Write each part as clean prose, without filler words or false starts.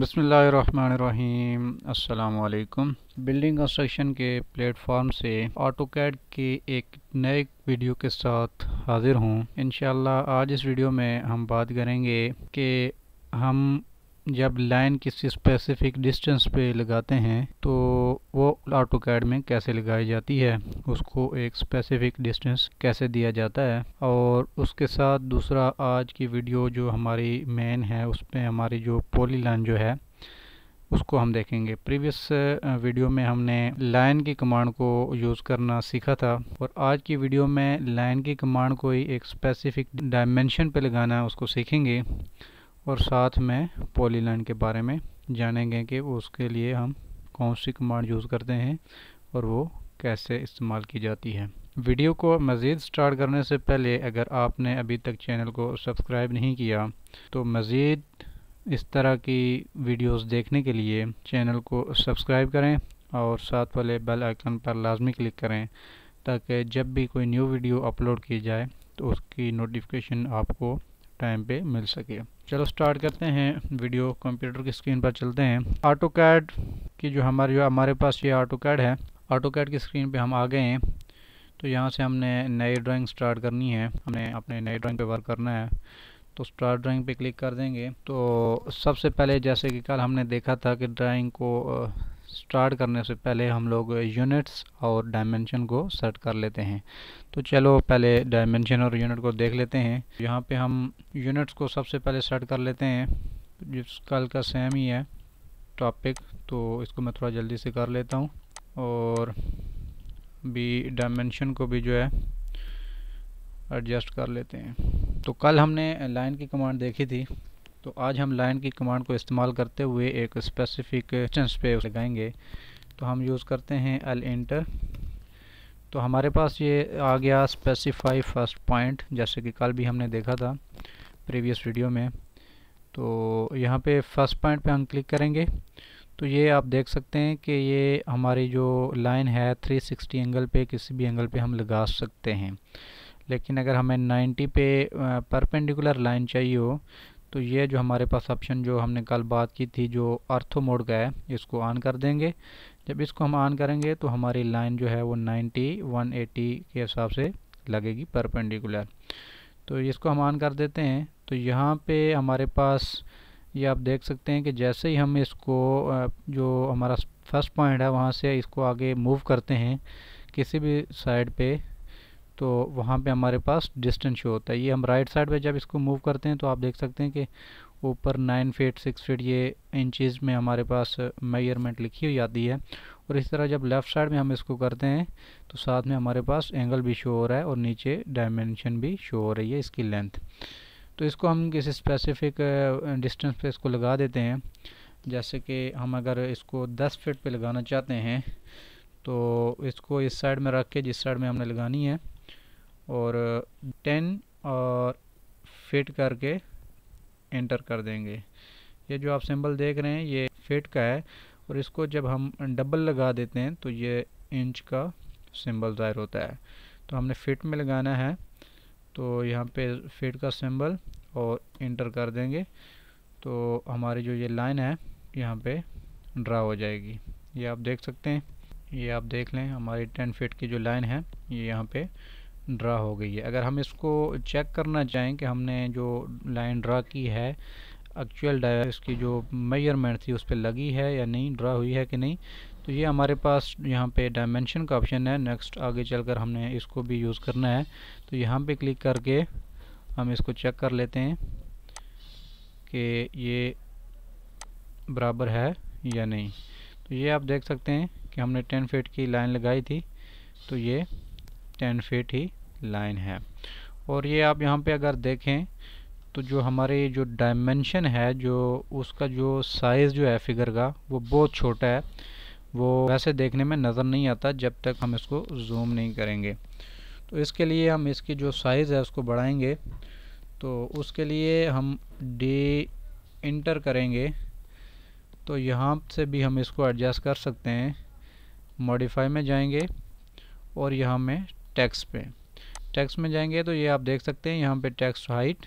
बिस्मिल्लाहिर्रहमानिर्रहीम। अस्सलाम वालेकुम। बिल्डिंग कंस्ट्रक्शन के प्लेटफॉर्म से ऑटोकैड की एक नए वीडियो के साथ हाज़िर हूँ। इंशाल्लाह आज इस वीडियो में हम बात करेंगे कि हम जब लाइन किसी स्पेसिफिक डिस्टेंस पे लगाते हैं तो वो ऑटोकैड में कैसे लगाई जाती है, उसको एक स्पेसिफिक डिस्टेंस कैसे दिया जाता है। और उसके साथ दूसरा आज की वीडियो जो हमारी मेन है उसमें हमारी जो पॉलीलाइन जो है उसको हम देखेंगे। प्रीवियस वीडियो में हमने लाइन की कमांड को यूज़ करना सीखा था और आज की वीडियो में लाइन की कमांड को ही एक स्पेसिफिक डायमेंशन पे लगाना है उसको सीखेंगे और साथ में पॉलीलाइन के बारे में जानेंगे कि उसके लिए हम कौन सी कमांड यूज़ करते हैं और वो कैसे इस्तेमाल की जाती है। वीडियो को मज़ीद स्टार्ट करने से पहले अगर आपने अभी तक चैनल को सब्सक्राइब नहीं किया तो मज़ीद इस तरह की वीडियोस देखने के लिए चैनल को सब्सक्राइब करें और साथ वाले बेल आइकन पर लाजमी क्लिक करें ताकि जब भी कोई न्यू वीडियो अपलोड की जाए तो उसकी नोटिफिकेशन आपको टाइम पे मिल सके। चलो स्टार्ट करते हैं वीडियो। कंप्यूटर की स्क्रीन पर चलते हैं। ऑटोकैड की जो हमारे पास ये ऑटोकैड है, ऑटोकैड की स्क्रीन पे हम आ गए हैं। तो यहाँ से हमने नई ड्राइंग स्टार्ट करनी है, हमने अपने नई ड्राइंग पे वर्क करना है। तो स्टार्ट ड्राइंग पे क्लिक कर देंगे। तो सबसे पहले जैसे कि कल हमने देखा था कि ड्राइंग को स्टार्ट करने से पहले हम लोग यूनिट्स और डायमेंशन को सेट कर लेते हैं। तो चलो पहले डायमेंशन और यूनिट को देख लेते हैं। यहाँ पे हम यूनिट्स को सबसे पहले सेट कर लेते हैं, जिस कल का सेम ही है टॉपिक, तो इसको मैं थोड़ा जल्दी से कर लेता हूँ। और भी डायमेंशन को भी जो है एडजस्ट कर लेते हैं। तो कल हमने लाइन की कमांड देखी थी, तो आज हम लाइन की कमांड को इस्तेमाल करते हुए एक स्पेसिफिक डिस्टेंस पे लगाएंगे। तो हम यूज़ करते हैं एल इंटर। तो हमारे पास ये आ गया स्पेसिफाई फर्स्ट पॉइंट, जैसे कि कल भी हमने देखा था प्रीवियस वीडियो में। तो यहाँ पे फर्स्ट पॉइंट पे हम क्लिक करेंगे तो ये आप देख सकते हैं कि ये हमारी जो लाइन है 360 एंगल पे, किसी भी एंगल पे हम लगा सकते हैं। लेकिन अगर हमें 90 पे परपेंडिकुलर लाइन चाहिए हो तो ये जो हमारे पास ऑप्शन जो हमने कल बात की थी जो ऑर्थो मोड का है, इसको ऑन कर देंगे। जब इसको हम ऑन करेंगे तो हमारी लाइन जो है वो 90 180 के हिसाब से लगेगी परपेंडिकुलर। तो इसको हम ऑन कर देते हैं। तो यहाँ पे हमारे पास ये आप देख सकते हैं कि जैसे ही हम इसको जो हमारा फर्स्ट पॉइंट है वहाँ से इसको आगे मूव करते हैं किसी भी साइड पे, तो वहाँ पे हमारे पास डिस्टेंस शो होता है। ये हम राइट साइड पे जब इसको मूव करते हैं तो आप देख सकते हैं कि ऊपर 9 फीट 6 फीट ये इंचज़ में हमारे पास मेजरमेंट लिखी हुई आती है। और इस तरह जब लेफ़्ट साइड में हम इसको करते हैं तो साथ में हमारे पास एंगल भी शो हो रहा है और नीचे डायमेंशन भी शो हो रही है, इसकी लेंथ। तो इसको हम किसी स्पेसिफिक डिस्टेंस पे इसको लगा देते हैं। जैसे कि हम अगर इसको 10 फीट पे लगाना चाहते हैं तो इसको इस साइड में रख के, जिस साइड में हमने लगानी है, और 10 और फिट करके एंटर कर देंगे। ये जो आप सिंबल देख रहे हैं ये फिट का है और इसको जब हम डबल लगा देते हैं तो ये इंच का सिंबल ज़ाहिर होता है। तो हमने फिट में लगाना है तो यहाँ पे फिट का सिंबल और एंटर कर देंगे तो हमारी जो ये लाइन है यहाँ पे ड्रा हो जाएगी। ये आप देख सकते हैं, ये आप देख लें हमारी 10 फीट की जो लाइन है ये यहाँ पे ड्रा हो गई है। अगर हम इसको चेक करना चाहें कि हमने जो लाइन ड्रा की है एक्चुअल इसकी जो मेजरमेंट थी उस पर लगी है या नहीं, ड्रा हुई है कि नहीं, तो ये हमारे पास यहाँ पे डायमेंशन का ऑप्शन है। नेक्स्ट आगे चलकर हमने इसको भी यूज़ करना है तो यहाँ पे क्लिक करके हम इसको चेक कर लेते हैं कि ये बराबर है या नहीं। तो ये आप देख सकते हैं कि हमने 10 फीट की लाइन लगाई थी तो ये 10 फीट ही लाइन है। और ये आप यहाँ पे अगर देखें तो जो हमारे जो डायमेंशन है, जो उसका जो साइज़ जो है फिगर का वो बहुत छोटा है, वो वैसे देखने में नज़र नहीं आता जब तक हम इसको जूम नहीं करेंगे। तो इसके लिए हम इसकी जो साइज़ है उसको बढ़ाएंगे। तो उसके लिए हम डी इंटर करेंगे तो यहाँ से भी हम इसको एडजस्ट कर सकते हैं। मॉडिफाई में जाएंगे और यहाँ में टेक्स्ट में जाएंगे तो ये आप देख सकते हैं यहाँ पे टेक्स्ट हाइट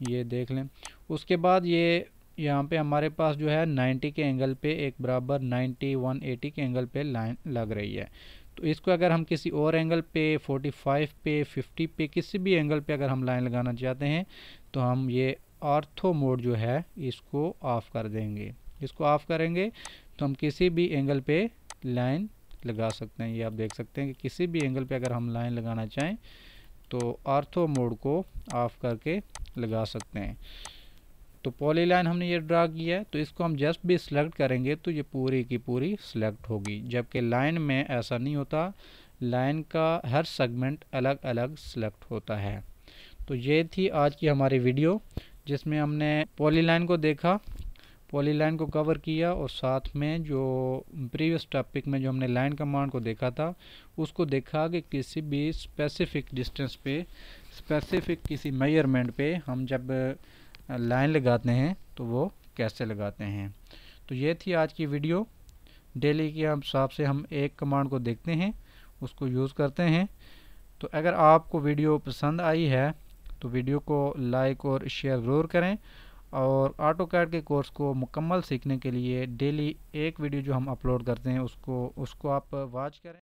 ये देख लें। उसके बाद ये यहाँ पे हमारे पास जो है 90 के एंगल पे एक बराबर 90 180 के एंगल पे लाइन लग रही है। तो इसको अगर हम किसी और एंगल पे 45 पे 50 पे किसी भी एंगल पे अगर हम लाइन लगाना चाहते हैं तो हम ये ऑर्थो मोड जो है इसको ऑफ़ कर देंगे। इसको ऑफ़ करेंगे तो हम किसी भी एंगल पे लाइन लगा सकते हैं। ये आप देख सकते हैं कि किसी भी एंगल पे अगर हम लाइन लगाना चाहें तो ऑर्थो मोड को ऑफ़ करके लगा सकते हैं। तो पॉली लाइन हमने ये ड्रा किया है, तो इसको हम जस्ट भी सिलेक्ट करेंगे तो ये पूरी की पूरी सिलेक्ट होगी, जबकि लाइन में ऐसा नहीं होता। लाइन का हर सेगमेंट अलग अलग सिलेक्ट होता है। तो ये थी आज की हमारी वीडियो जिसमें हमने पॉली लाइन को देखा, पॉली लाइन को कवर किया और साथ में जो प्रीवियस टॉपिक में जो हमने लाइन कमांड को देखा था उसको देखा कि किसी भी स्पेसिफिक डिस्टेंस पे, स्पेसिफिक किसी मेजरमेंट पे हम जब लाइन लगाते हैं तो वो कैसे लगाते हैं। तो ये थी आज की वीडियो। डेली के हिसाब से हम एक कमांड को देखते हैं, उसको यूज़ करते हैं। तो अगर आपको वीडियो पसंद आई है तो वीडियो को लाइक और शेयर ज़रूर करें, और ऑटोकैड के कोर्स को मुकम्मल सीखने के लिए डेली एक वीडियो जो हम अपलोड करते हैं उसको आप वॉच करें।